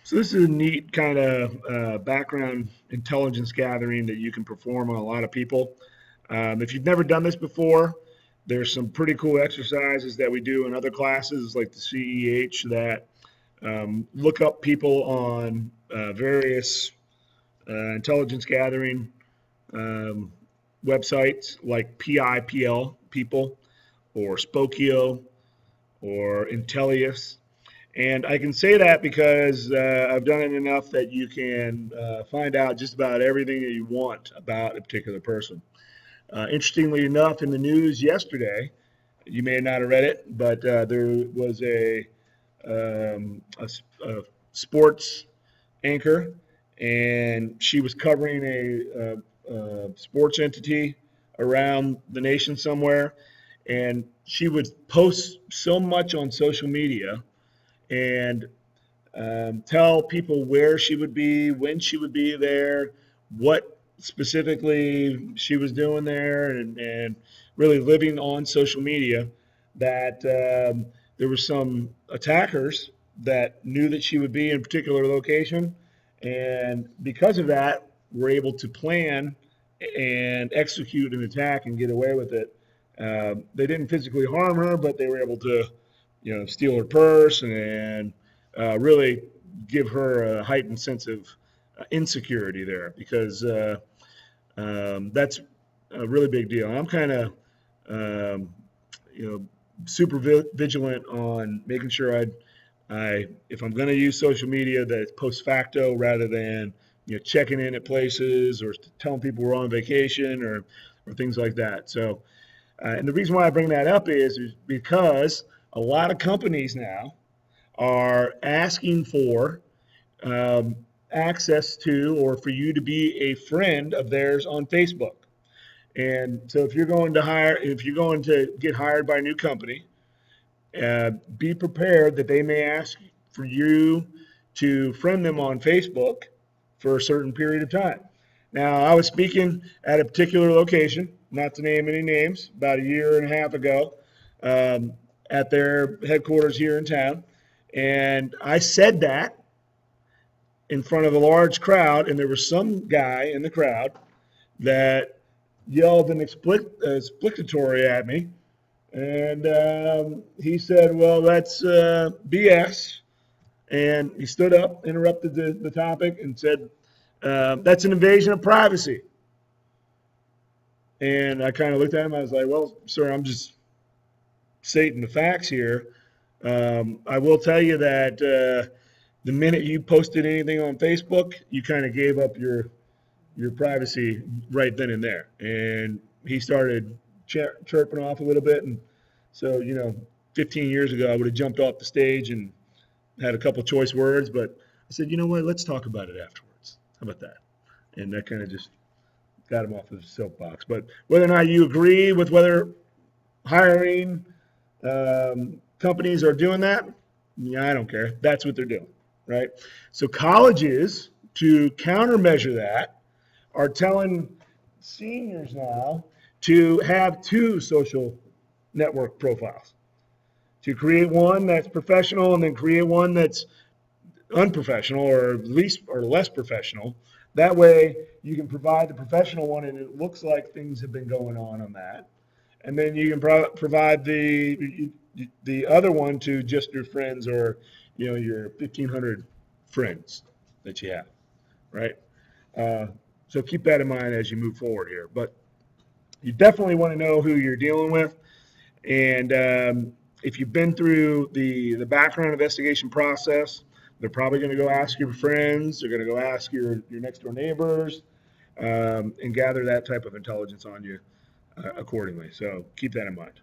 So this is a neat kind of background intelligence gathering that you can perform on a lot of people. If you've never done this before, there's some pretty cool exercises that we do in other classes like the CEH that look up people on various intelligence gathering um, websites like PIPL people or Spokio or Intellius. And I can say that because I've done it enough that you can find out just about everything that you want about a particular person. Interestingly enough, in the news yesterday, you may not have read it, but there was a sports anchor, and she was covering a sports entity around the nation somewhere, and she would post so much on social media and tell people where she would be, when she would be there, what specifically she was doing there, and really living on social media. That there were some attackers that knew that she would be in a particular location, and because of that, were able to plan and execute an attack and get away with it. They didn't physically harm her, but they were able to, steal her purse and really give her a heightened sense of insecurity there because that's a really big deal. I'm kind of, um, you know, super vigilant on making sure if I'm going to use social media, that it's post facto rather than checking in at places or telling people we're on vacation or things like that. So, and the reason why I bring that up is because a lot of companies now are asking for um, access to or for you to be a friend of theirs on Facebook. And so if you're going to get hired by a new company, be prepared that they may ask for you to friend them on Facebook for a certain period of time. Now, I was speaking at a particular location, not to name any names, about a year and a half ago, um, at their headquarters here in town. And I said that in front of a large crowd, and there was some guy in the crowd that yelled an explicatory at me, and he said, "Well, that's BS." And he stood up, interrupted the topic, and said, "That's an invasion of privacy." And I kind of looked at him. I was like, "Well, sir, I'm just stating the facts here. I will tell you that the minute you posted anything on Facebook, you kind of gave up your privacy right then and there." And he started chirping off a little bit. And so, 15 years ago, I would have jumped off the stage and had a couple choice words, but I said, you know what, let's talk about it afterwards. How about that? And that kind of just got him off his soapbox. But whether or not you agree with whether hiring companies are doing that, yeah, I don't care. That's what they're doing, right? So colleges, to countermeasure that, are telling seniors now to have two social network profiles, to create one that's professional and then create one that's unprofessional or least or less professional. That way you can provide the professional one and it looks like things have been going on that. And then you can provide the other one to just your friends or your 1,500 friends that you have, right? Uh, so keep that in mind as you move forward here. But you definitely want to know who you're dealing with. And if you've been through the background investigation process, they're probably going to go ask your friends. They're going to go ask your next door neighbors and gather that type of intelligence on you accordingly. So keep that in mind.